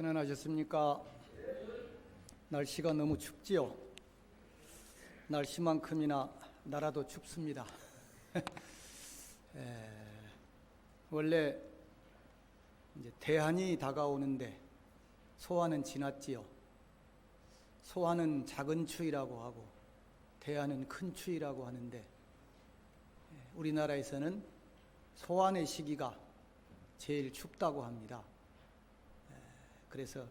편안하셨습니까? 날씨가 너무 춥지요? 날씨만큼이나 나라도 춥습니다. 원래 이제 대한이 다가오는데 소환은 지났지요. 소환은 작은 추위라고 하고 대한은 큰 추위라고 하는데 우리나라에서는 소환의 시기가 제일 춥다고 합니다. 그래서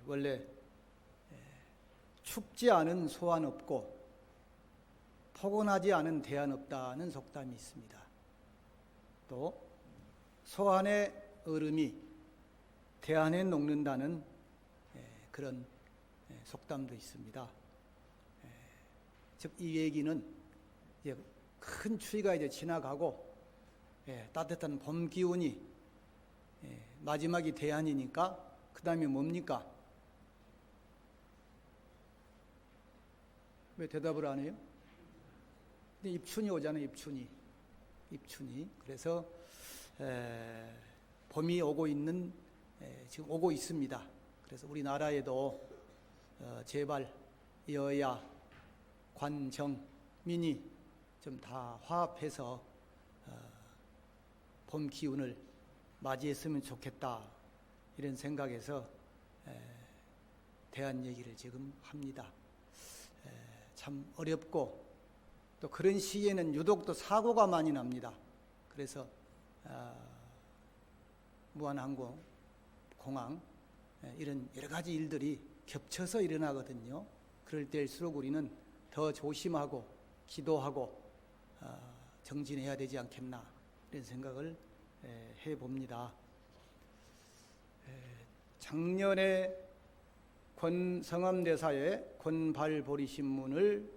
원래 춥지 않은 소환 없고 포근하지 않은 대한 없다는 속담이 있습니다. 또 소환의 얼음이 대한에 녹는다는 그런 속담도 있습니다. 즉 이 얘기는 이제 큰 추위가 이제 지나가고 따뜻한 봄 기운이 마지막이 대한이니까 그 다음에 뭡니까? 왜 대답을 안 해요? 근데 입춘이 오잖아요. 입춘이. 그래서 봄이 오고 있는 지금 오고 있습니다. 그래서 우리나라에도 제발 여야 관정 민이 좀 다 화합해서 봄 기운을 맞이했으면 좋겠다 이런 생각에서 대한 얘기를 지금 합니다. 참 어렵고 또 그런 시기에는 유독 또 사고가 많이 납니다. 그래서 무한항공, 공항 이런 여러 가지 일들이 겹쳐서 일어나거든요. 그럴 때일수록 우리는 더 조심하고 기도하고 정진해야 되지 않겠나 이런 생각을 해봅니다. 작년에 성암대사에 권발보리신문을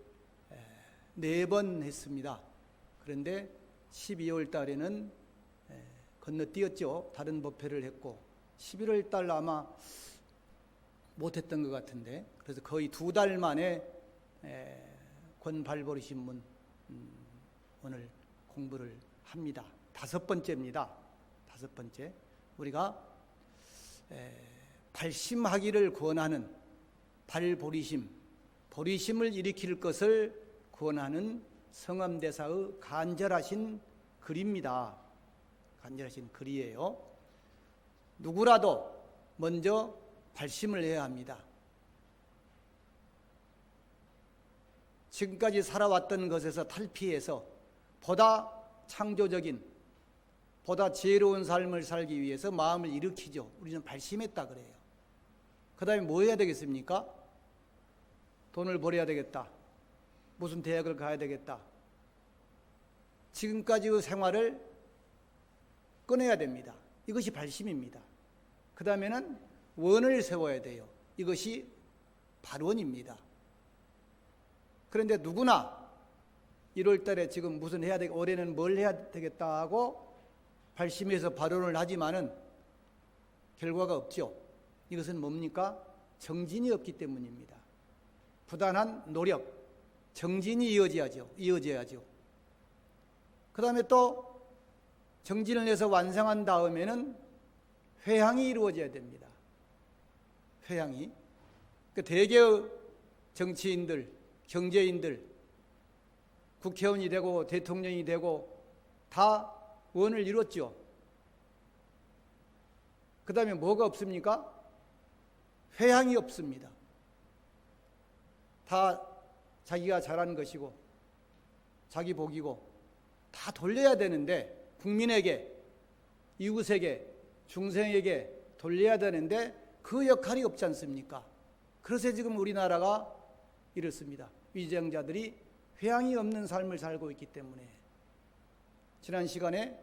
4번 했습니다. 그런데 12월 달에는 건너뛰었죠. 다른 법회를 했고 11월 달 아마 못했던 것 같은데 그래서 거의 2달 만에 권발보리신문 오늘 공부를 합니다. 5번째입니다. 5번째. 우리가 발심하기를 권하는 발보리심, 보리심을 일으킬 것을 권하는 성암대사의 간절하신 글입니다. 간절하신 글이에요. 누구라도 먼저 발심을 해야 합니다. 지금까지 살아왔던 것에서 탈피해서 보다 창조적인, 보다 지혜로운 삶을 살기 위해서 마음을 일으키죠. 우리는 발심했다 그래요. 그 다음에 뭐 해야 되겠습니까? 돈을 벌어야 되겠다. 무슨 대학을 가야 되겠다. 지금까지의 생활을 끊어야 됩니다. 이것이 발심입니다. 그 다음에는 원을 세워야 돼요. 이것이 발원입니다. 그런데 누구나 1월 달에 지금 무슨 해야 되겠다, 올해는 뭘 해야 되겠다 하고 발심해서 발언을 하지만은 결과가 없죠. 이것은 뭡니까? 정진이 없기 때문입니다. 부단한 노력, 정진이 이어져야죠. 그 다음에 또 정진을 해서 완성한 다음에는 회향이 이루어져야 됩니다. 회향이. 그 대개의 정치인들, 경제인들, 국회의원이 되고 대통령이 되고 다 원을 이뤘죠. 그 다음에 뭐가 없습니까? 회향이 없습니다. 다 자기가 잘한 것이고 자기 복이고 다 돌려야 되는데 국민에게, 이웃에게, 중생에게 돌려야 되는데 그 역할이 없지 않습니까? 그래서 지금 우리나라가 이렇습니다. 위정자들이 회향이 없는 삶을 살고 있기 때문에 지난 시간에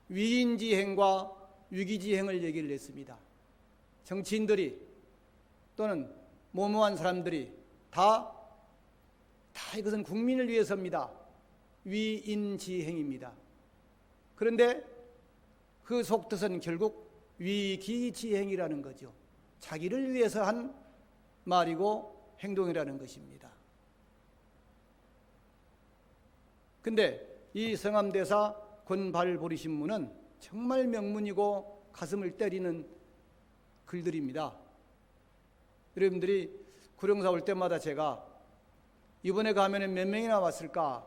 위인지행과 위기지행을 얘기를 했습니다. 정치인들이 또는 모모한 사람들이 다 이것은 국민을 위해서입니다. 위인지행입니다. 그런데 그 속뜻은 결국 위기지행이라는 거죠. 자기를 위해서 한 말이고 행동이라는 것입니다. 근데 이 성암대사 권발보리신문은 정말 명문이고 가슴을 때리는 글들입니다. 여러분들이 구룡사 올 때마다 제가 이번에 가면은 몇 명이나 왔을까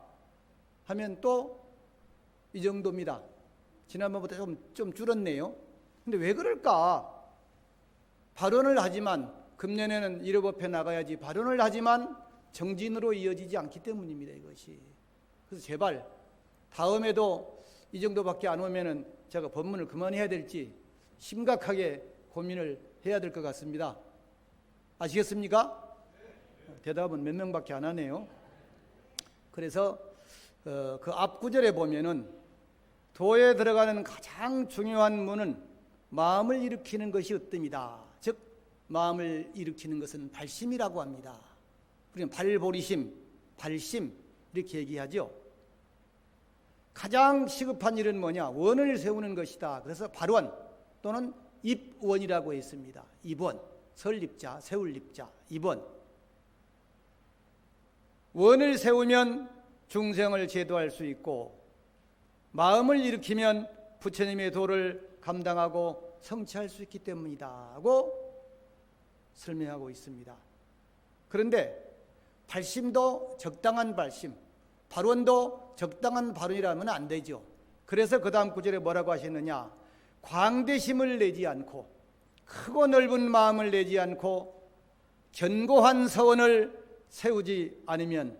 하면 또 이 정도입니다. 지난번보다 좀 줄었네요. 근데 왜 그럴까? 발언을 하지만 금년에는 1호 법회 나가야지 발언을 하지만 정진으로 이어지지 않기 때문입니다. 이것이. 그래서 제발 다음에도 이 정도밖에 안 오면은 제가 법문을 그만해야 될지 심각하게 고민을 해야 될 것 같습니다. 아시겠습니까? 대답은 몇 명밖에 안 하네요. 그래서 그 앞 구절에 보면은 도에 들어가는 가장 중요한 문은 마음을 일으키는 것이 으뜸이다. 즉 마음을 일으키는 것은 발심이라고 합니다. 우리는 발보리심, 발심 이렇게 얘기하죠. 가장 시급한 일은 뭐냐? 원을 세우는 것이다. 그래서 발원 또는 입원이라고 했습니다. 입원, 설립자, 세울립자, 입원. 원을 세우면 중생을 제도할 수 있고 마음을 일으키면 부처님의 도를 감당하고 성취할 수 있기 때문이다 하고 설명하고 있습니다. 그런데 발심도 적당한 발심, 발원도 적당한 발원이라면 안 되죠. 그래서 그 다음 구절에 뭐라고 하셨느냐? 광대심을 내지 않고 크고 넓은 마음을 내지 않고 견고한 서원을 세우지 않으면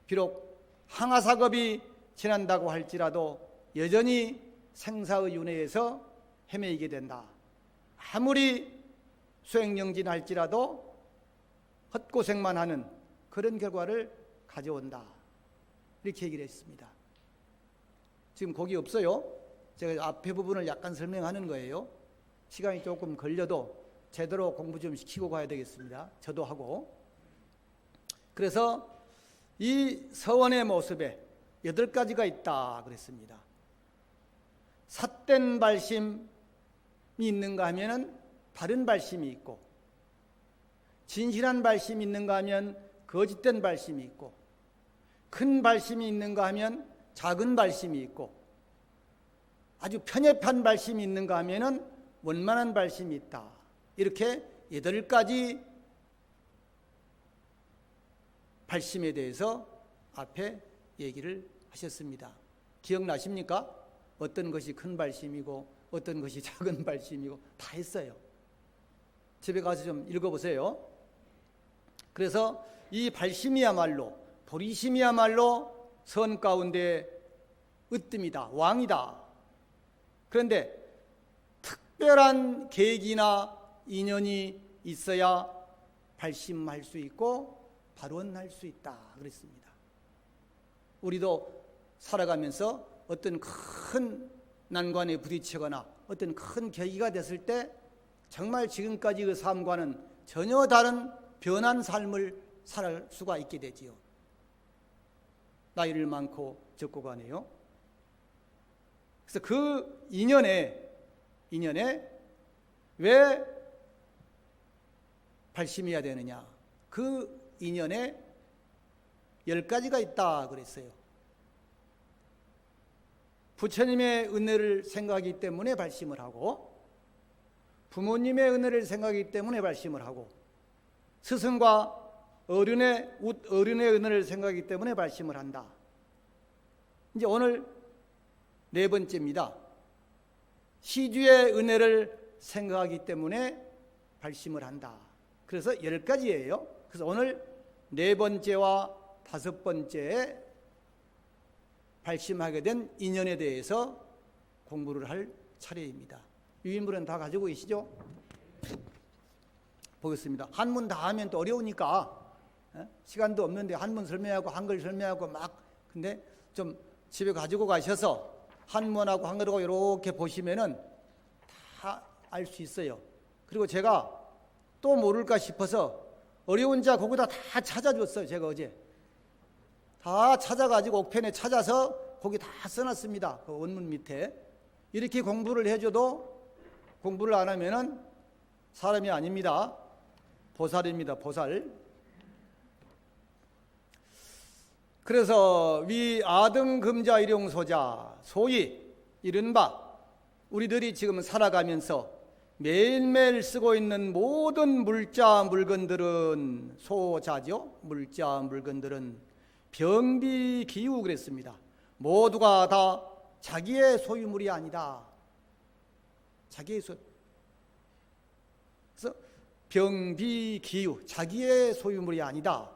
비록 항하사겁이 지난다고 할지라도 여전히 생사의 윤회에서 헤매이게 된다. 아무리 수행영진할지라도 헛고생만 하는 그런 결과를 가져온다. 이렇게 얘기를 했습니다. 지금 거기 없어요. 제가 앞에 부분을 약간 설명하는 거예요. 시간이 조금 걸려도 제대로 공부 좀 시키고 가야 되겠습니다. 저도 하고. 그래서 이 서원의 모습에 8가지가 있다 그랬습니다. 삿된 발심이 있는가 하면은 바른 발심이 있고, 진실한 발심이 있는가 하면 거짓된 발심이 있고, 큰 발심이 있는가 하면 작은 발심이 있고, 아주 편협한 발심이 있는가 하면은 원만한 발심이 있다. 이렇게 8가지 발심에 대해서 앞에 얘기를 하셨습니다. 기억나십니까? 어떤 것이 큰 발심이고 어떤 것이 작은 발심이고 다 했어요. 집에 가서 좀 읽어보세요. 그래서 이 발심이야말로, 보리심이야말로 선 가운데 으뜸이다, 왕이다. 그런데 특별한 계기나 인연이 있어야 발심할 수 있고 발원할 수 있다 그랬습니다. 우리도 살아가면서 어떤 큰 난관에 부딪히거나 어떤 큰 계기가 됐을 때 정말 지금까지 그 삶과는 전혀 다른 변한 삶을 살 수가 있게 되지요. 나이를 많고 적고 가네요. 그래서 그 인연에 왜 발심해야 되느냐? 그 인연에 10가지가 있다 그랬어요. 부처님의 은혜를 생각하기 때문에 발심을 하고, 부모님의 은혜를 생각하기 때문에 발심을 하고, 스승과 어른의 은혜를 생각하기 때문에 발심을 한다. 이제 오늘 4번째입니다. 시주의 은혜를 생각하기 때문에 발심을 한다. 그래서 10가지예요. 그래서 오늘 4번째와 5번째에 발심하게 된 인연에 대해서 공부를 할 차례입니다. 유인물은 다 가지고 계시죠? 보겠습니다. 한문 다 하면 또 어려우니까 시간도 없는데 한문 설명하고 한글 설명하고 막, 근데 좀 집에 가지고 가셔서 한문하고 한글하고 이렇게 보시면은 다 알 수 있어요. 그리고 제가 또 모를까 싶어서 어려운 자 거기다 다 찾아줬어요. 제가 어제 다 찾아가지고 옥편에 찾아서 거기 다 써놨습니다. 그 원문 밑에. 이렇게 공부를 해줘도 공부를 안 하면은 사람이 아닙니다. 보살입니다. 보살. 그래서 위 아등금자 일용소자, 소위 이른바 우리들이 지금 살아가면서 매일매일 쓰고 있는 모든 물자 물건들은 소자죠. 물자 물건들은 병비기유 그랬습니다. 모두가 다 자기의 소유물이 아니다. 자기의 그래서 병비기유, 자기의 소유물이 아니다.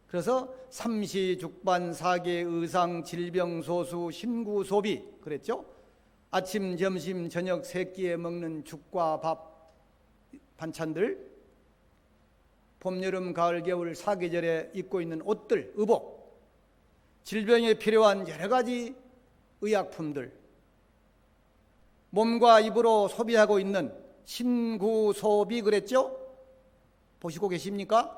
그래서 삼시죽반 사계 의상 질병소수 신구소비 그랬죠. 아침 점심 저녁 세 끼에 먹는 죽과 밥 반찬들, 봄 여름 가을 겨울 사계절에 입고 있는 옷들 의복, 질병에 필요한 여러 가지 의약품들, 몸과 입으로 소비하고 있는 신구소비 그랬죠. 보시고 계십니까?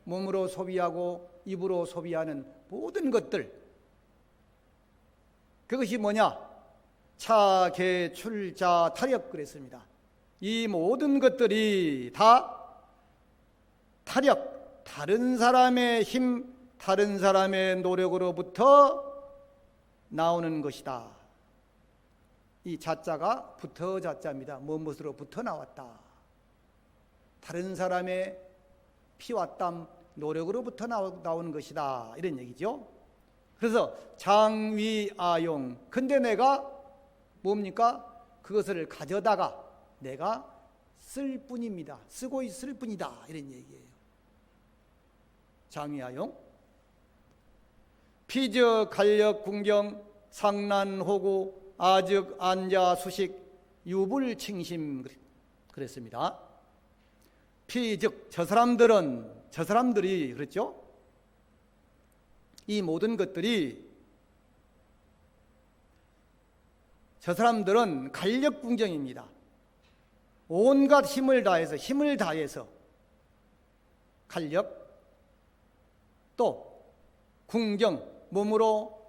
몸으로 소비하고 입으로 소비하는 모든 것들, 그것이 뭐냐? 차, 계, 출, 자, 타력 그랬습니다. 이 모든 것들이 다 타력, 다른 사람의 힘, 다른 사람의 노력으로부터 나오는 것이다. 이 자자가 부터 자자입니다. 무엇으로부터 나왔다. 다른 사람의 피와 땀, 노력으로부터 나오는 것이다. 이런 얘기죠. 그래서 장위아용. 근데 내가 뭡니까? 그것을 가져다가 내가 쓸 뿐입니다. 쓰고 있을 뿐이다. 이런 얘기예요. 장위아용. 피적, 간력, 궁경, 상난호구, 아즉, 안자, 수식, 유불칭심 그랬습니다. 피즉, 저 사람들이 그랬죠? 이 모든 것들이 저 사람들은 간력궁경입니다. 온갖 힘을 다해서 간력, 또 궁경, 몸으로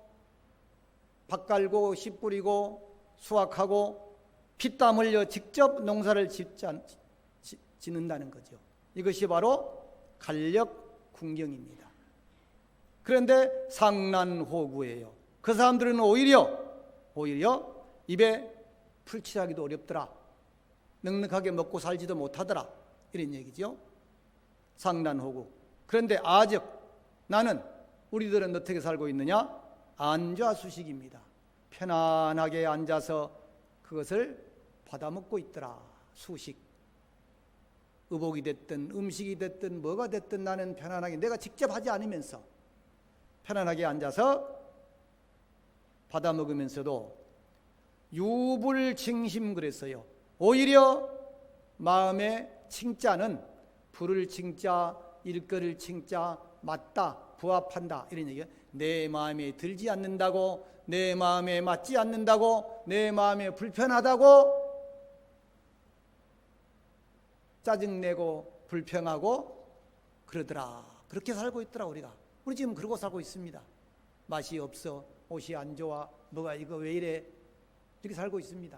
밭 갈고 씨 뿌리고 수확하고 피땀 흘려 직접 농사를 짓는다는 거죠. 이것이 바로 간력궁경입니다. 그런데 상난호구예요. 그 사람들은 오히려 입에 풀칠하기도 어렵더라. 넉넉하게 먹고 살지도 못하더라. 이런 얘기죠. 상난호구. 그런데 아즉 나는, 우리들은 어떻게 살고 있느냐? 안좌수식입니다. 편안하게 앉아서 그것을 받아먹고 있더라. 수식. 의복이 됐든 음식이 됐든 뭐가 됐든 나는 편안하게, 내가 직접 하지 않으면서 편안하게 앉아서 받아먹으면서도 유불칭심 그랬어요. 오히려 마음의 칭자는 불을 칭자, 일거를 칭자, 맞다, 부합한다 이런 얘기예요. 내 마음에 들지 않는다고, 내 마음에 맞지 않는다고, 내 마음에 불편하다고 짜증내고 불평하고 그러더라. 그렇게 살고 있더라. 우리 지금 그러고 살고 있습니다. 맛이 없어, 옷이 안 좋아, 뭐가 이거 왜 이래, 이렇게 살고 있습니다.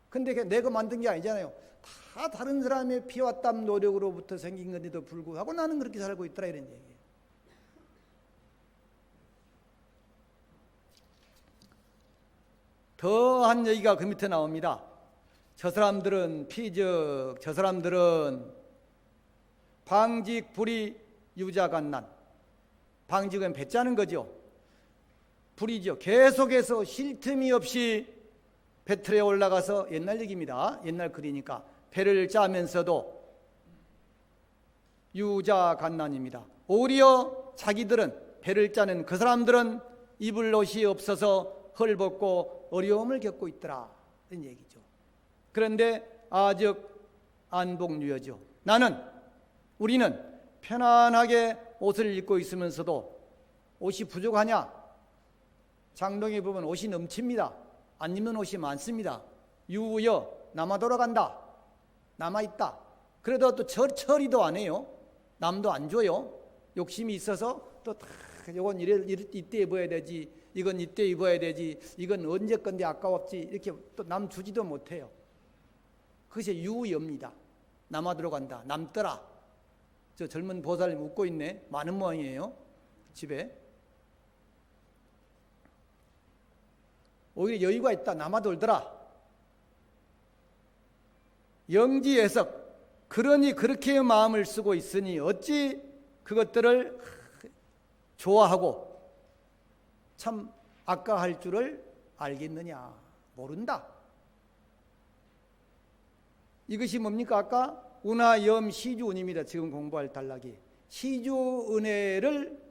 근데 내가 만든 게 아니잖아요. 다 다른 사람의 피와 땀 노력으로부터 생긴 건데도 불구하고 나는 그렇게 살고 있더라, 이런 얘기예요. 더한 얘기가 그 밑에 나옵니다. 저 사람들은 피적, 저 사람들은 방직, 불이, 유자간난. 방직은 배 짜는 거죠. 불이죠. 계속해서 쉴 틈이 없이 배틀에 올라가서, 옛날 얘기입니다. 옛날 글이니까 배를 짜면서도 유자간난입니다. 오히려 자기들은, 배를 짜는 그 사람들은 입을 옷이 없어서 헐벗고 어려움을 겪고 있더라, 이런 얘기죠. 그런데 아즉 안복유여죠. 우리는 편안하게 옷을 입고 있으면서도 옷이 부족하냐? 장동에 보면 옷이 넘칩니다. 안 입는 옷이 많습니다. 유여, 남아 돌아간다, 남아있다. 그래도 또 처리도 안 해요. 남도 안 줘요. 욕심이 있어서 또 다 이건 이때 입어야 되지, 이건 이때 입어야 되지, 이건 언제 건데 아까웠지, 이렇게 또 남 주지도 못해요. 그것이 유여입니다. 남아 들어간다, 남더라. 저 젊은 보살님 웃고 있네. 많은 모양이에요, 집에. 오히려 여유가 있다. 남아돌더라. 영지해석. 그러니 그렇게 마음을 쓰고 있으니 어찌 그것들을 좋아하고 참 아까할 줄을 알겠느냐. 모른다. 이것이 뭡니까? 아까 운하염 시주은입니다. 지금 공부할 단락이. 시주은혜를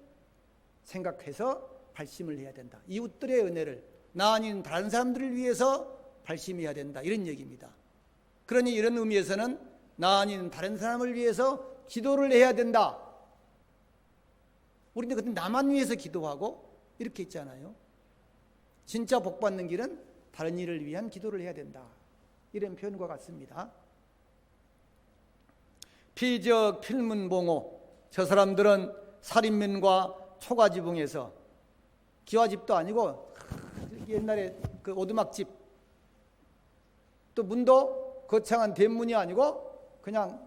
생각해서 발심을 해야 된다. 이웃들의 은혜를, 나 아닌 다른 사람들을 위해서 발심해야 된다. 이런 얘기입니다. 그러니 이런 의미에서는 나 아닌 다른 사람을 위해서 기도를 해야 된다. 우리는 그때 나만 위해서 기도하고 이렇게 있잖아요. 진짜 복받는 길은 다른 일을 위한 기도를 해야 된다. 이런 표현과 같습니다. 피적 필문봉호. 저 사람들은 살인면과 초가지붕에서, 기와집도 아니고 옛날에 그 오두막집, 또 문도 거창한 대문이 아니고 그냥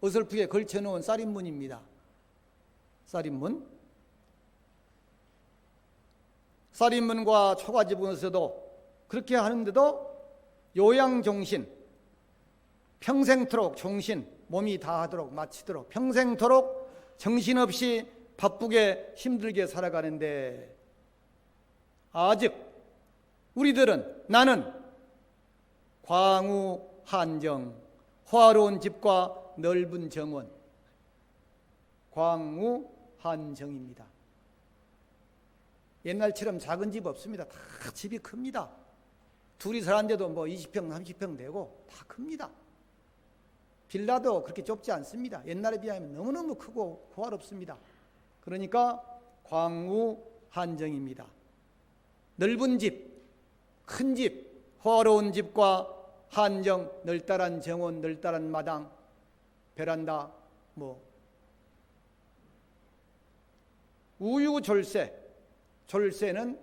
어설프게 걸쳐놓은 쌀인문입니다. 쌀인문. 쌀인문과 초가지붕에서도 그렇게 하는데도 요양종신, 평생토록 종신, 몸이 다하도록 마치도록 평생토록 정신없이 바쁘게 힘들게 살아가는데, 아직 우리들은, 나는 광우 한정, 화로운 집과 넓은 정원, 광우 한정입니다. 옛날처럼 작은 집 없습니다. 다 집이 큽니다. 둘이 사는데도 뭐 20평, 30평 되고 다 큽니다. 빌라도 그렇게 좁지 않습니다. 옛날에 비하면 너무너무 크고 호화롭습니다. 그러니까 광우 한정입니다. 넓은 집, 큰 집, 호화로운 집과 한정, 널따란 정원, 널따란 마당, 베란다, 우유졸세. 졸세는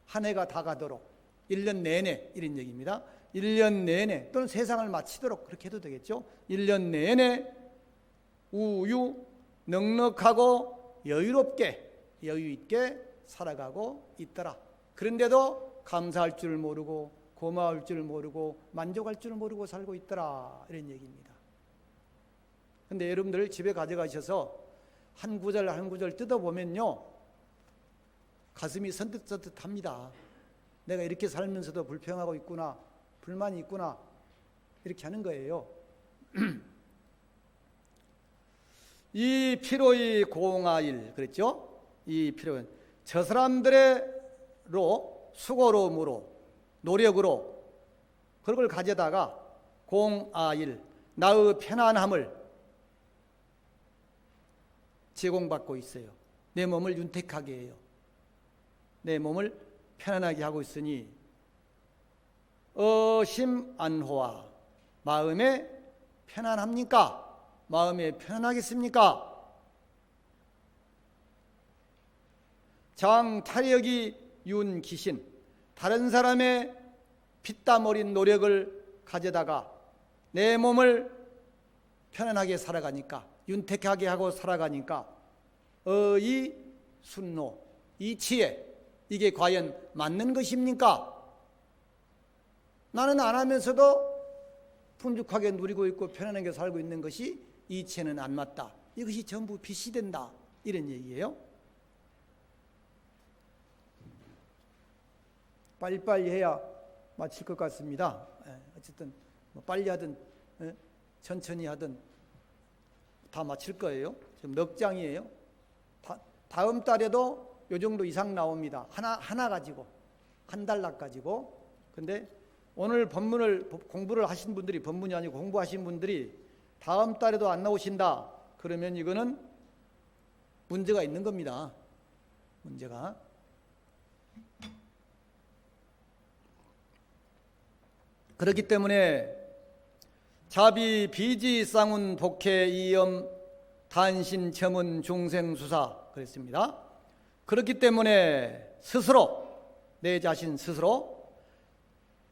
한 해가 다 가도록 1년 내내, 이런 얘기입니다. 1년 내내, 또는 세상을 마치도록 그렇게 해도 되겠죠. 1년 내내 우유, 넉넉하고 여유롭게, 여유 있게 살아가고 있더라. 그런데도 감사할 줄 모르고, 고마울 줄 모르고, 만족할 줄 모르고 살고 있더라. 이런 얘기입니다. 근데 여러분들 집에 가져가셔서 한 구절 한 구절 뜯어보면요, 가슴이 선뜻선뜻합니다. 내가 이렇게 살면서도 불평하고 있구나, 불만이 있구나, 이렇게 하는 거예요. 이 피로의 공아일, 그랬죠? 이 피로는 저 사람들의로 수고로움으로, 노력으로 그걸 가져다가 공아일, 나의 편안함을 제공받고 있어요. 내 몸을 윤택하게 해요. 내 몸을 편안하게 하고 있으니 어심안호와, 마음에 편안합니까? 마음에 편안하겠습니까? 장타력이 윤기신, 다른 사람의 피땀 어린 노력을 가져다가 내 몸을 편안하게 살아가니까, 윤택하게 하고 살아가니까 이 순노, 이 지혜, 이게 과연 맞는 것입니까? 나는 안 하면서도 풍족하게 누리고 있고 편안하게 살고 있는 것이 이치에는 안 맞다. 이것이 전부 빚이 된다. 이런 얘기예요. 빨리빨리 해야 마칠 것 같습니다. 어쨌든 빨리 하든 천천히 하든 다 마칠 거예요. 지금 넉 장이에요. 다음 달에도 요 정도 이상 나옵니다. 하나 가지고, 한 단락 가지고. 근데 오늘 본문을 공부를 하신 분들이, 본문이 아니고 공부하신 분들이 다음 달에도 안 나오신다. 그러면 이거는 문제가 있는 겁니다. 문제가. 그렇기 때문에 자비 비지 쌍운 복해 이염 단신 첨은 중생수사 그랬습니다. 그렇기 때문에 스스로, 내 자신 스스로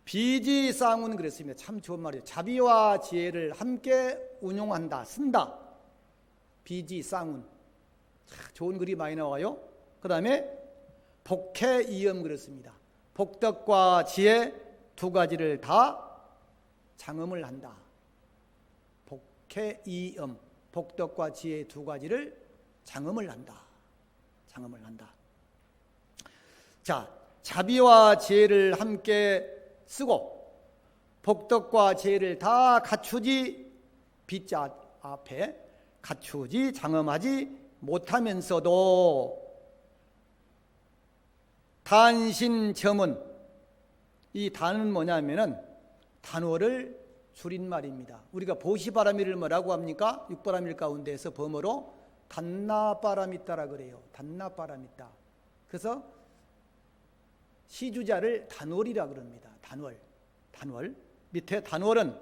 비지 쌍운 그랬습니다. 참 좋은 말이에요. 자비와 지혜를 함께 운용한다, 쓴다. 비지 쌍운. 좋은 글이 많이 나와요. 그 다음에 복해 이염 그랬습니다. 복덕과 지혜 두 가지를 다 장엄을 한다. 복해이엄, 복덕과 지혜 두 가지를 장엄을 한다. 장엄을 한다. 자, 자비와 지혜를 함께 쓰고 복덕과 지혜를 다 갖추지, 비자 앞에 갖추지 장엄하지 못하면서도 단신점은, 이 단은 뭐냐면은 단어를 줄인 말입니다. 우리가 보시바라미를 뭐라고 합니까? 육바라밀 가운데에서 범어로 단나바라미따라 그래요. 단나바라미따. 그래서 시주자를 단월이라 그럽니다. 단월. 단월. 밑에 단월은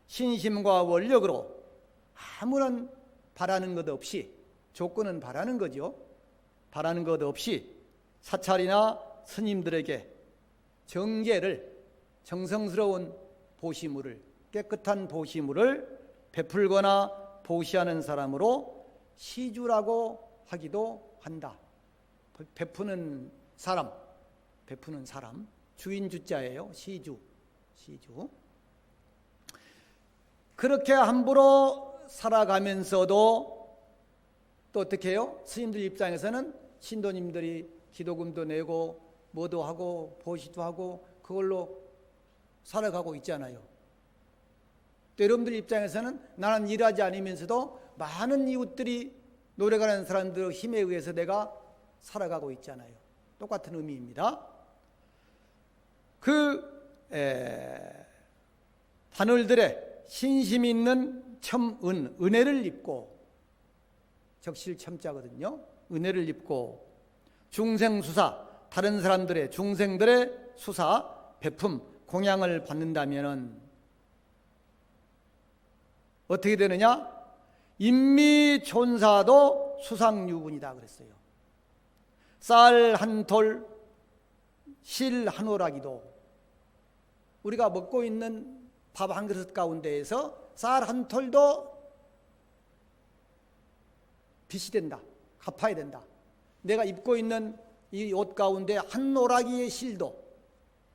신심과 원력으로 아무런 바라는 것 없이, 조건은 바라는 거죠. 바라는 것 없이 사찰이나 스님들에게 정제를, 정성스러운 보시물을, 깨끗한 보시물을 베풀거나 보시하는 사람으로 시주라고 하기도 한다. 베푸는 사람, 베푸는 사람, 주인 주자예요. 시주, 시주. 그렇게 함부로 살아가면서도 또 어떻게 해요? 스님들 입장에서는 신도님들이 기도금도 내고 뭐도 하고 보시도 하고 그걸로 살아가고 있잖아요. 또 여러분들 입장에서는 나는 일하지 않으면서도 많은 이웃들이 노래가는 사람들의 힘에 의해서 내가 살아가고 있잖아요. 똑같은 의미입니다. 단월들의 신심 있는 첨은, 은혜를 입고, 적실첨자거든요. 은혜를 입고 중생수사, 다른 사람들의, 중생들의 수사, 베품, 공양을 받는다면 어떻게 되느냐? 인미촌사도 수상유분이다 그랬어요. 쌀 한 톨, 실 한 오라기도, 우리가 먹고 있는 밥 한 그릇 가운데에서 쌀 한 톨도 빚이 된다. 갚아야 된다. 내가 입고 있는 이 옷 가운데 한 오라기의 실도,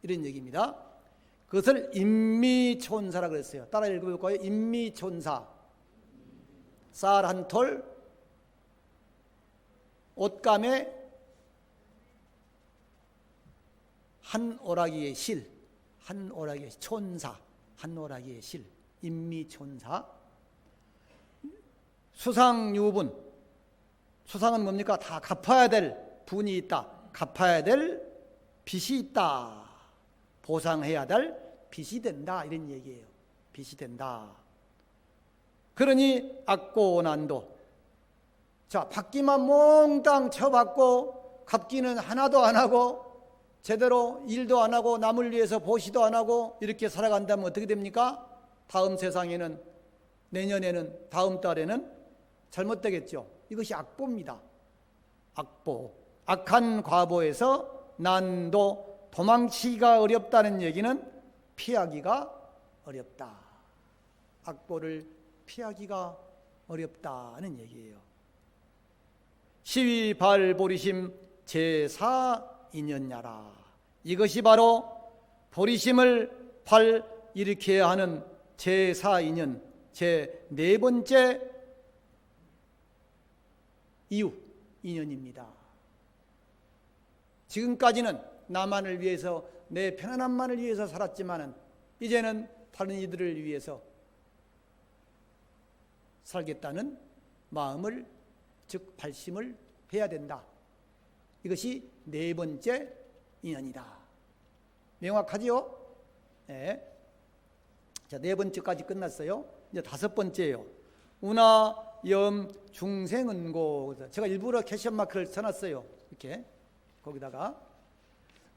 이런 얘기입니다. 그것을 인미촌사라 그랬어요. 따라 읽어볼까요? 인미촌사. 쌀 한 톨, 옷감에 한 오라기의 실, 한 오라기의 촌사, 한 오라기의 실, 인미촌사. 수상유분, 수상은 뭡니까? 다 갚아야 될 분이 있다. 갚아야 될 빚이 있다. 보상해야 될 빚이 된다. 이런 얘기예요. 빚이 된다. 그러니 악고난도. 자, 받기만 몽땅 쳐받고 갚기는 하나도 안 하고 제대로 일도 안 하고 남을 위해서 보시도 안 하고 이렇게 살아간다면 어떻게 됩니까? 다음 세상에는, 내년에는, 다음 달에는 잘못되겠죠. 이것이 악보입니다. 악보. 악한 과보에서 난도, 도망치기가 어렵다는 얘기는 피하기가 어렵다. 악보를 피하기가 어렵다는 얘기예요. 시위발보리심 제4인연야라. 이것이 바로 보리심을 발일으켜야 하는 제4인연, 제4번째 이유, 인연입니다. 지금까지는 나만을 위해서, 내 편안함만을 위해서 살았지만은 이제는 다른 이들을 위해서 살겠다는 마음을, 즉 발심을 해야 된다. 이것이 네 번째 인연이다. 명확하지요? 네. 자, 네 번째까지 끝났어요. 이제 다섯 번째예요. 운하, 염, 중생은고. 제가 일부러 캐션 마크를 써놨어요. 이렇게 거기다가.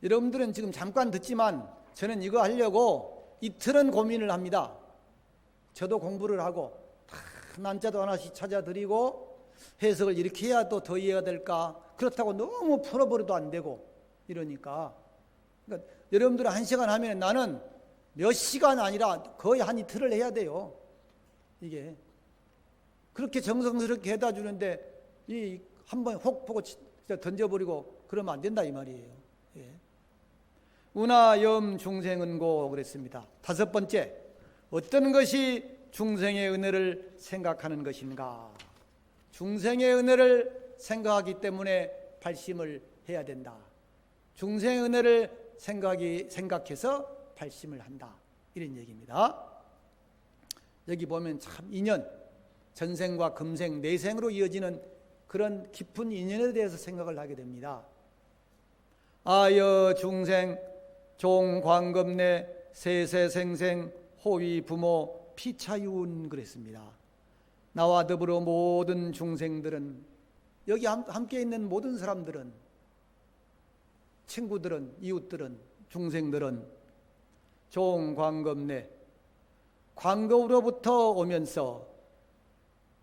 여러분들은 지금 잠깐 듣지만 저는 이거 하려고 이틀은 고민을 합니다. 저도 공부를 하고 난자도 하나씩 찾아드리고 해석을 이렇게 해야 또 더 이해가 될까. 그렇다고 너무 풀어버려도 안 되고 이러니까. 그러니까 여러분들은 1시간 하면 나는 몇 시간 아니라 거의 한 이틀을 해야 돼요. 이게 그렇게 정성스럽게 해다 주는데 이 한 번 혹 보고 던져버리고 그러면 안 된다 이 말이에요. 예. 운하염 중생은고 그랬습니다. 다섯 번째, 어떤 것이 중생의 은혜를 생각하는 것인가? 중생의 은혜를 생각하기 때문에 발심을 해야 된다. 중생의 은혜를 생각해서 발심을 한다. 이런 얘기입니다. 여기 보면 참 인연, 전생과 금생, 내생으로 이어지는 그런 깊은 인연에 대해서 생각을 하게 됩니다. 아여 중생 종광급내 세세생생 호위 부모 피차유운 그랬습니다. 나와 더불어 모든 중생들은, 여기 함께 있는 모든 사람들은, 친구들은, 이웃들은, 중생들은 종광급내, 광급으로부터 오면서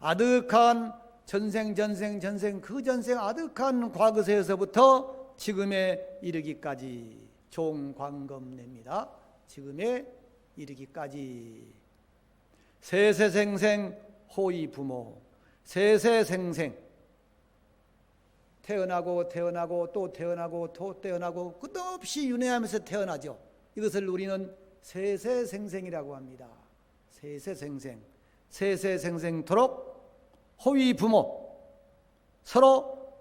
아득한 전생 그 전생 아득한 과거세에서부터 지금에 이르기까지 종광급내입니다. 지금에 이르기까지 세세생생 호위 부모, 세세생생, 태어나고 또 태어나고 또 태어나고 끝없이 윤회하면서 태어나죠. 이것을 우리는 세세생생이라고 합니다. 세세생생토록 호위 부모, 서로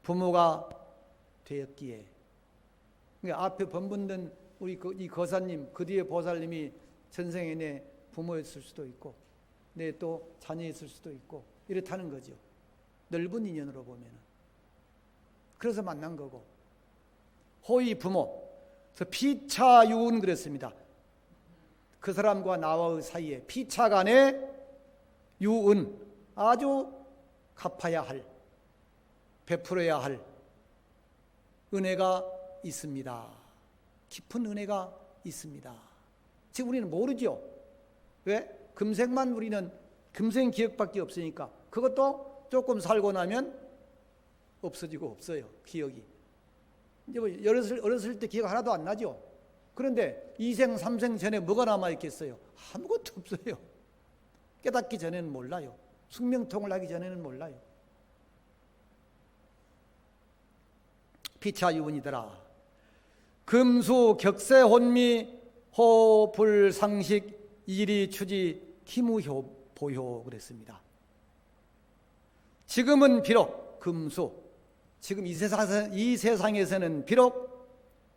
부모가 되었기에. 그러니까 앞에 번분된 우리 이 거사님, 그 뒤에 보살님이 전생에 내 부모였을 수도 있고 내 또 자녀였을 수도 있고 이렇다는 거죠. 넓은 인연으로 보면은. 그래서 만난 거고. 호위 부모, 그래서 피차유운 그랬습니다. 그 사람과 나와의 사이에 피차 간의 유은, 아주 갚아야 할, 베풀어야 할 은혜가 있습니다. 깊은 은혜가 있습니다. 지금 우리는 모르죠. 왜? 금생만 우리는 금생 기억밖에 없으니까. 그것도 조금 살고 나면 없어지고 없어요. 기억이. 이제 뭐 어렸을 때 기억 하나도 안 나죠. 그런데 2생 3생 전에 뭐가 남아있겠어요? 아무것도 없어요. 깨닫기 전에는 몰라요. 숙명통을 하기 전에는 몰라요. 피차유운이더라. 금수 격세 혼미 호불상식 이리추지 기무보효 그랬습니다. 지금은 비록 금수, 지금 이 세상에서는 비록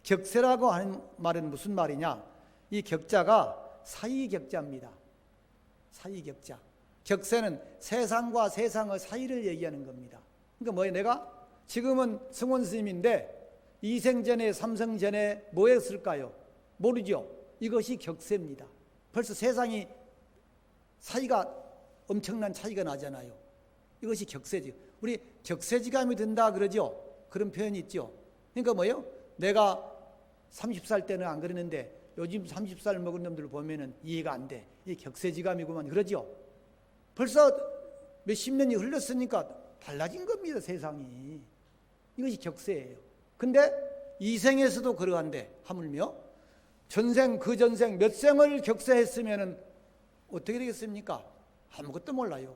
격세라고 하는 말은 무슨 말이냐? 이 격자가 사이격자입니다. 사이격자. 격세는 세상과 세상의 사이를 얘기하는 겁니다. 그러니까 뭐예요? 내가 지금은 승원 스님인데 2생 전에 3생 전에 뭐 했을까요? 모르죠. 이것이 격세입니다. 벌써 세상이 사이가 엄청난 차이가 나잖아요. 이것이 격세지. 우리 격세지감이 든다 그러죠. 그런 표현이 있죠. 그러니까 뭐예요? 내가 30살 때는 안 그러는데 요즘 30살 먹은 놈들 보면은 이해가 안 돼. 이게 격세지감이구만 그러죠. 벌써 몇십 년이 흘렀으니까 달라진 겁니다. 세상이. 이것이 격세예요. 근데 이 생에서도 그러한데 하물며 전생 그 전생 몇 생을 격세했으면은 어떻게 되겠습니까? 아무것도 몰라요.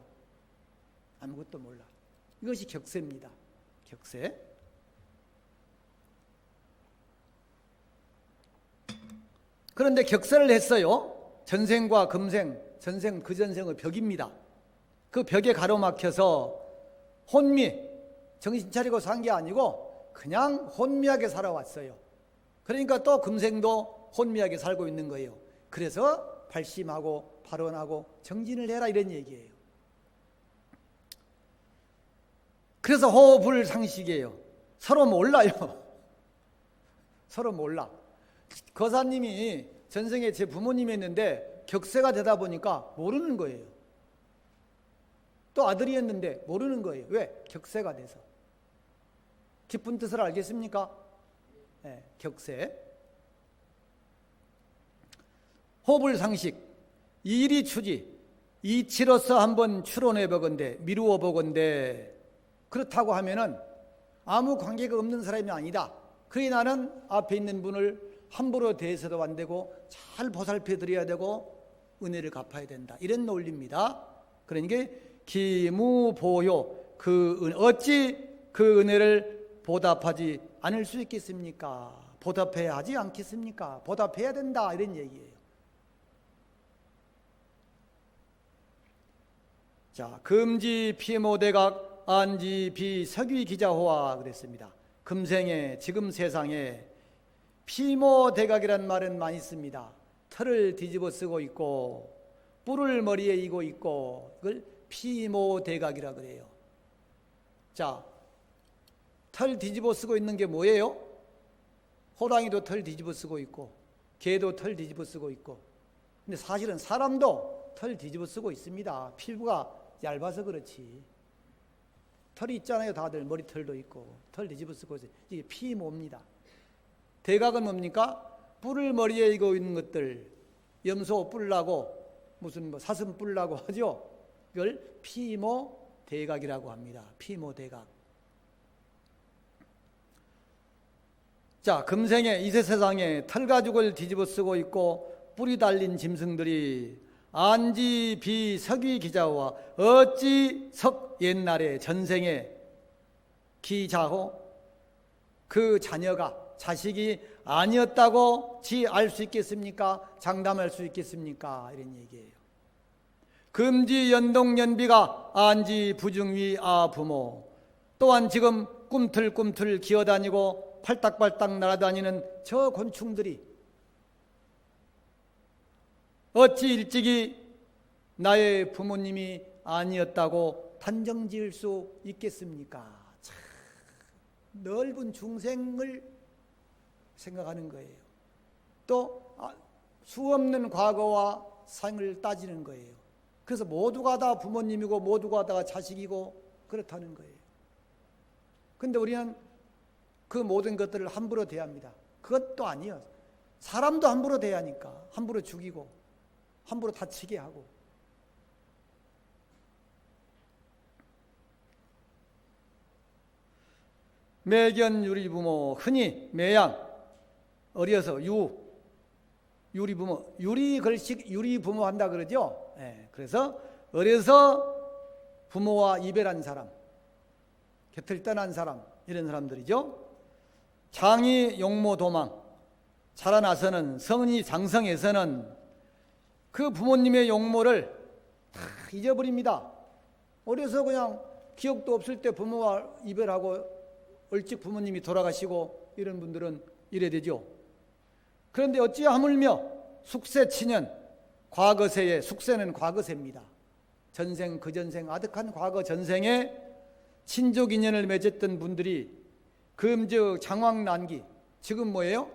아무것도 몰라. 이것이 격세입니다. 격세. 그런데 격세를 했어요. 전생과 금생, 전생 그 전생의 벽입니다. 그 벽에 가로막혀서 혼미, 정신 차리고 산 게 아니고 그냥 혼미하게 살아왔어요. 그러니까 또 금생도 혼미하게 살고 있는 거예요. 그래서 발심하고 발언하고 정진을 해라 이런 얘기예요. 그래서 호불상식이에요. 서로 몰라요. 서로 몰라. 거사님이 전생에 제 부모님이었는데 격세가 되다 보니까 모르는 거예요. 또 아들이었는데 모르는 거예요. 왜? 격세가 돼서. 깊은 뜻을 알겠습니까? 네, 격세. 호불상식, 이리추지, 이치로서 한번 추론해 보건대, 미루어 보건대, 그렇다고 하면은 아무 관계가 없는 사람이 아니다. 그러니 나는 앞에 있는 분을 함부로 대해서도 안 되고 잘 보살펴 드려야 되고 은혜를 갚아야 된다. 이런 논리입니다. 그러니까 기무보효, 어찌 그 은혜를 보답하지 않을 수 있겠습니까? 보답해야 하지 않겠습니까? 보답해야 된다 이런 얘기예요. 자, 금지 피모대각 안지 비석위 기자호와 그랬습니다. 금생에 지금 세상에 피모대각이란 말은 많이 씁니다. 털을 뒤집어 쓰고 있고 뿔을 머리에 이고 있고 그걸 피모대각이라 그래요. 자, 털 뒤집어 쓰고 있는 게 뭐예요? 호랑이도 털 뒤집어 쓰고 있고 개도 털 뒤집어 쓰고 있고, 근데 사실은 사람도 털 뒤집어 쓰고 있습니다. 피부가 얇아서 그렇지. 털이 있잖아요. 다들 머리털도 있고 털 뒤집어 쓰고 있어요. 이게 피모입니다. 대각은 뭡니까? 뿔을 머리에 이고 있는 것들, 염소 뿔나고 무슨 뭐 사슴 뿔나고 하죠. 이걸 피모대각이라고 합니다. 피모대각. 자, 금생에 이세 세상에 털가죽을 뒤집어 쓰고 있고 뿔이 달린 짐승들이 안지 비석위 기자와 어찌 석 옛날에 전생에 기자호 그 자녀가 자식이 아니었다고 지 알 수 있겠습니까? 장담할 수 있겠습니까? 이런 얘기예요. 금지 연동연비가 안지 부중위 아 부모, 또한 지금 꿈틀꿈틀 기어다니고 팔딱팔딱 날아다니는 저 곤충들이 어찌 일찍이 나의 부모님이 아니었다고 단정지을 수 있겠습니까? 참 넓은 중생을 생각하는 거예요. 또 수없는 과거와 상을 따지는 거예요. 그래서 모두가 다 부모님이고 모두가 다 자식이고 그렇다는 거예요. 그런데 우리는 그 모든 것들을 함부로 대합니다. 그것도 아니에요. 사람도 함부로 대하니까 함부로 죽이고 함부로 다치게 하고. 매견 유리부모, 흔히 매양 어려서 유리부모, 유리글식 유리부모 한다 그러죠. 네, 그래서 어려서 부모와 이별한 사람, 곁을 떠난 사람, 이런 사람들이죠. 장이 용모 도망, 자라나서는 성이 장성해서는 그 부모님의 용모를 다 잊어버립니다. 어려서 그냥 기억도 없을 때 부모와 이별하고 일찍 부모님이 돌아가시고 이런 분들은 이래 되죠. 그런데 어찌 하물며 숙세친연, 과거세에, 숙세는 과거세입니다. 전생, 그전생, 아득한 과거 전생에 친족 인연을 맺었던 분들이 금즉 장왕난기, 지금 뭐예요?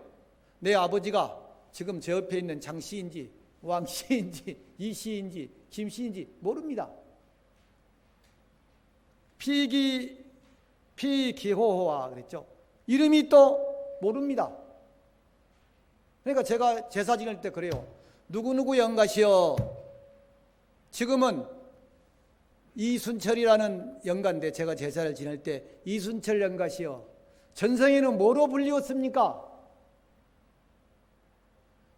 내 아버지가 지금 제 옆에 있는 장씨인지 왕씨인지 이씨인지 김씨인지 모릅니다. 피기호호와 그랬죠. 이름이 또 모릅니다. 그러니까 제가 제사 지낼 때 그래요. 누구누구 영가시여, 지금은 이순철이라는 영가인데 제가 제사를 지낼 때 이순철 영가시여, 전생에는 뭐로 불리웠습니까?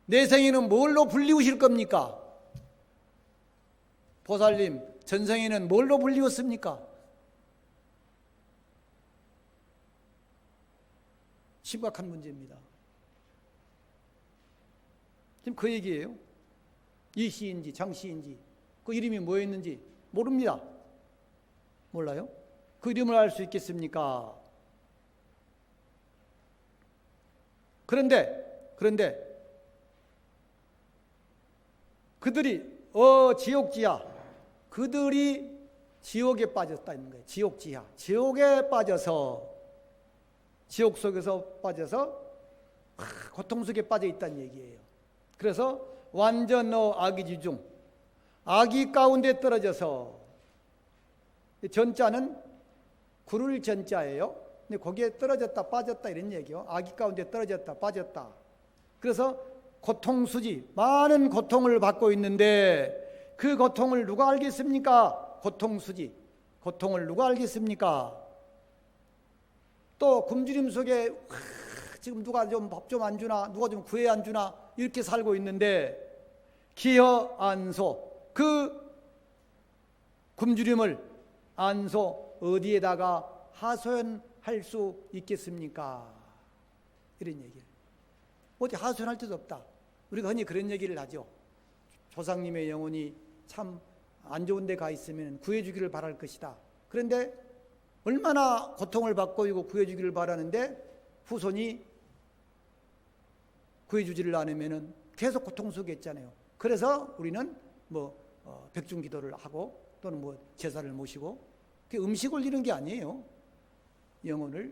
내생에는 뭘로 불리우실 겁니까? 보살님, 전생에는 뭘로 불리웠습니까? 심각한 문제입니다. 지금 그 얘기예요. 이씨인지 장씨인지 그 이름이 뭐였는지 모릅니다. 몰라요? 그 이름을 알 수 있겠습니까? 그런데 그들이 지옥지하, 그들이 지옥에 빠졌다는 거예요. 지옥지하, 지옥에 빠져서, 지옥 속에서 빠져서 고통 속에 빠져 있다는 얘기예요. 그래서 완전 악이지중, 악이 가운데 떨어져서, 전자는 구를 전자예요. 근데 거기에 떨어졌다 빠졌다 이런 얘기요. 악이 가운데 떨어졌다 빠졌다. 그래서 고통수지, 많은 고통을 받고 있는데 그 고통을 누가 알겠습니까? 고통수지, 고통을 누가 알겠습니까? 또 굶주림 속에 지금 누가 좀 밥 좀 안 주나, 누가 좀 구해 안 주나 이렇게 살고 있는데 기허 안소, 그 굶주림을 안소 어디에다가 하소연할 수 있겠습니까? 이런 얘기예요. 어디 하소연할 데도 없다. 우리가 흔히 그런 얘기를 하죠. 조상님의 영혼이 참 안 좋은 데 가 있으면 구해주기를 바랄 것이다. 그런데 얼마나 고통을 받고 이거 구해주기를 바라는데 후손이 구해주지를 않으면 계속 고통 속에 있잖아요. 그래서 우리는 백중 기도를 하고 또는 제사를 모시고, 그게 음식 올리는 게 아니에요. 영혼을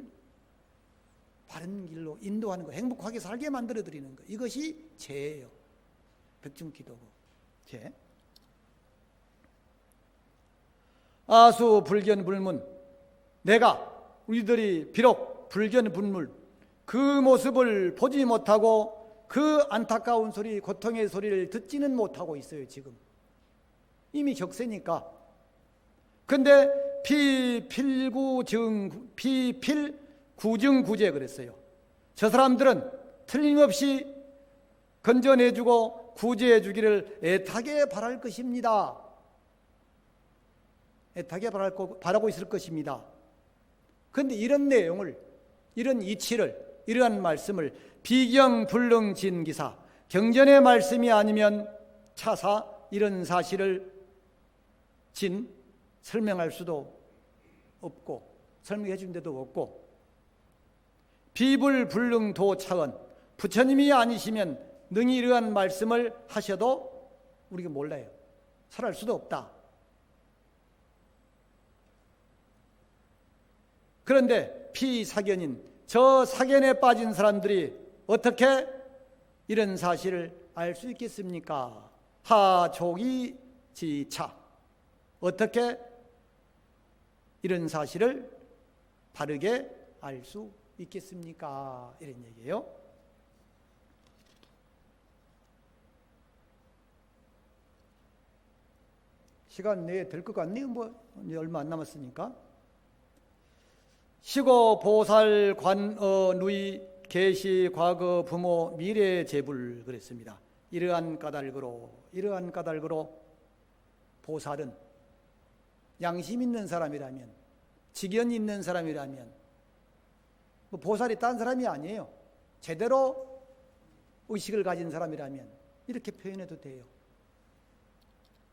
바른 길로 인도하는 거, 행복하게 살게 만들어 드리는 거, 이것이 제예요. 백중 기도고 제. 아수 불견 불문, 내가 우리들이 비록 불견 불문 그 모습을 보지 못하고 그 안타까운 소리, 고통의 소리를 듣지는 못하고 있어요. 지금 이미 격세니까. 근데 피필구증구제 그랬어요. 저 사람들은 틀림없이 건져내주고 구제해 주기를 애타게 바랄 것입니다. 애타게 바라고 있을 것입니다. 그런데 이런 내용을, 이런 이치를, 이러한 말씀을 비경불능진기사, 경전의 말씀이 아니면 차사 이런 사실을 설명할 수도 없고 설명해 준 데도 없고, 비불불능도차원, 부처님이 아니시면 능히 이러한 말씀을 하셔도 우리가 몰라요. 설할 수도 없다. 그런데 피사견인, 저 사견에 빠진 사람들이 어떻게 이런 사실을 알 수 있겠습니까? 하족이지차, 어떻게 이런 사실을 바르게 알 수 있겠습니까? 이런 얘기예요. 시간 내에 될 것 같네요. 이제 얼마 안 남았으니까. 시고 보살 관어 누이 계시 과거 부모 미래 재불 그랬습니다. 이러한 까닭으로 보살은 양심 있는 사람이라면, 직견 있는 사람이라면, 보살이 딴 사람이 아니에요. 제대로 의식을 가진 사람이라면 이렇게 표현해도 돼요.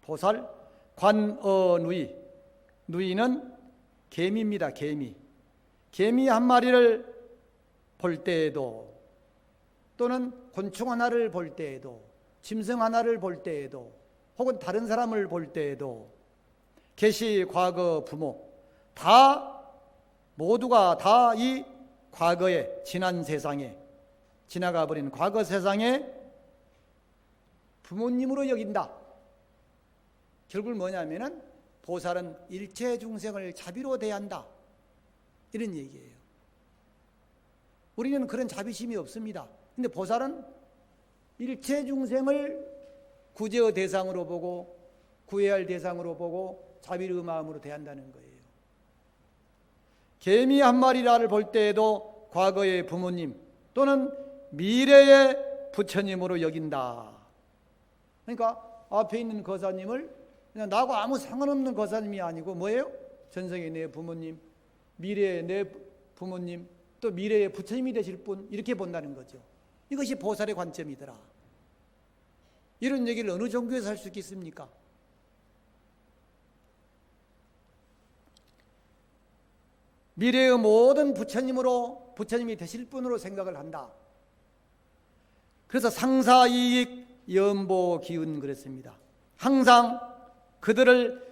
보살 관어 누이는 개미입니다. 개미 한 마리를 볼 때에도, 또는 곤충 하나를 볼 때에도, 짐승 하나를 볼 때에도, 혹은 다른 사람을 볼 때에도 계시 과거 부모, 모두가 다 이 과거에, 지난 세상에, 지나가 버린 과거 세상에 부모님으로 여긴다. 결국 뭐냐면은 보살은 일체 중생을 자비로 대한다, 이런 얘기예요. 우리는 그런 자비심이 없습니다. 근데 보살은 일체 중생을 구제의 대상으로 보고, 구해야 할 대상으로 보고 자비로운 마음으로 대한다는 거예요. 개미 한 마리를 볼 때에도 과거의 부모님 또는 미래의 부처님으로 여긴다. 그러니까 앞에 있는 거사님을 그냥 나하고 아무 상관없는 거사님이 아니고 뭐예요? 전생의 내 부모님, 미래의 내 부모님, 또 미래의 부처님이 되실 분, 이렇게 본다는 거죠. 이것이 보살의 관점이더라. 이런 얘기를 어느 종교에서 할 수 있겠습니까? 미래의 모든 부처님이 되실 분으로 생각을 한다. 그래서 상사이익 연보기운 그랬습니다. 항상 그들을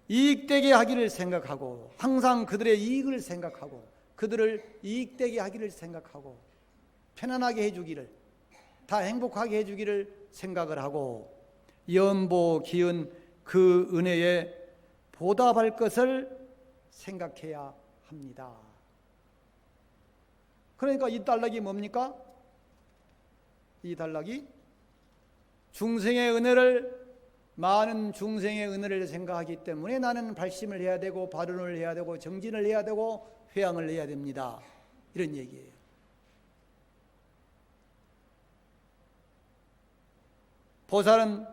이익되게 하기를 생각하고, 항상 그들의 이익을 생각하고, 그들을 이익되게 하기를 생각하고, 편안하게 해주기를, 다 행복하게 해주기를 생각을 하고, 연보기운 그 은혜에 보답할 것을 생각해야 합니다. 그러니까 이 단락이 뭡니까? 이 단락이 중생의 은혜를, 많은 중생의 은혜를 생각하기 때문에 나는 발심을 해야 되고, 발언을 해야 되고, 정진을 해야 되고, 회양을 해야 됩니다. 이런 얘기예요. 보살은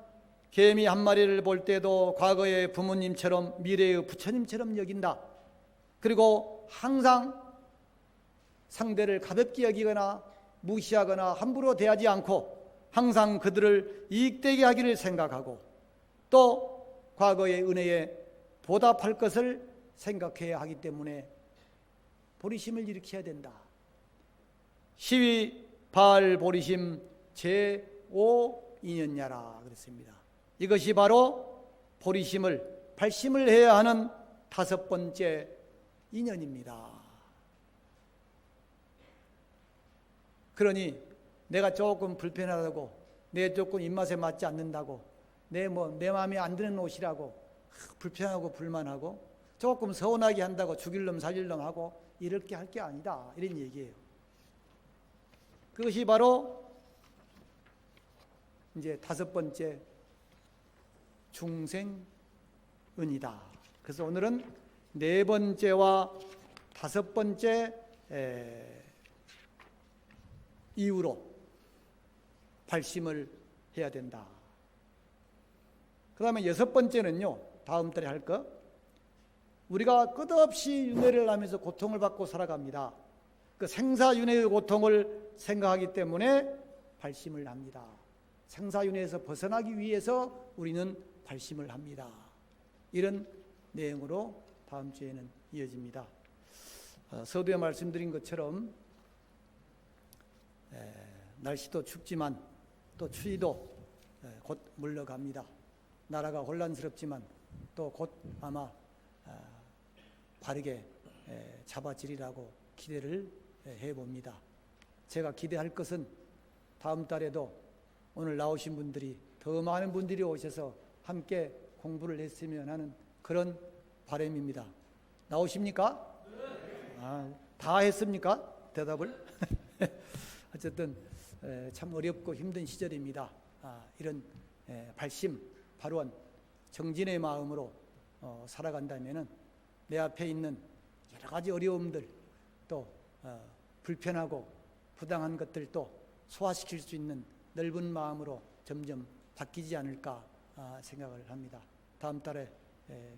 개미 한 마리를 볼 때도 과거의 부모님처럼, 미래의 부처님처럼 여긴다. 그리고 항상 상대를 가볍게 여기거나 무시하거나 함부로 대하지 않고 항상 그들을 이익되게 하기를 생각하고 또 과거의 은혜에 보답할 것을 생각해야 하기 때문에 보리심을 일으켜야 된다. 시위 바알 보리심 제5인연야라 그랬습니다. 이것이 바로 보리심을 발심을 해야 하는 5번째 인연입니다. 그러니 내가 조금 불편하다고, 내 조금 입맛에 맞지 않는다고, 내 마음에 안 드는 옷이라고 불편하고 불만하고 조금 서운하게 한다고 죽일 놈 살릴 놈 하고 이렇게 할 게 아니다, 이런 얘기예요. 그것이 바로 이제 5번째 중생은이다. 그래서 오늘은 4번째와 5번째 이유로 발심을 해야 된다. 그 다음에 6번째는요, 다음 달에 할 거, 우리가 끝없이 윤회를 하면서 고통을 받고 살아갑니다. 그 생사윤회의 고통을 생각하기 때문에 발심을 합니다. 생사윤회에서 벗어나기 위해서 우리는 발심을 합니다. 이런 내용으로 다음 주에는 이어집니다. 서두에 말씀드린 것처럼 날씨도 춥지만 또 추위도 곧 물러갑니다. 나라가 혼란스럽지만 또 곧 아마 바르게 잡아지리라고 기대를 해봅니다. 제가 기대할 것은 다음 달에도 오늘 나오신 분들이 더 많은 분들이 오셔서 함께 공부를 했으면 하는 그런 바람입니다. 나오십니까? 다 했습니까? 대답을? 어쨌든 참 어렵고 힘든 시절입니다. 이런 발심, 발원, 정진의 마음으로 살아간다면은 내 앞에 있는 여러 가지 어려움들, 또 불편하고 부당한 것들도 소화시킬 수 있는 넓은 마음으로 점점 바뀌지 않을까 생각을 합니다. 다음 달에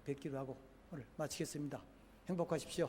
뵙기로 하고 오늘 마치겠습니다. 행복하십시오.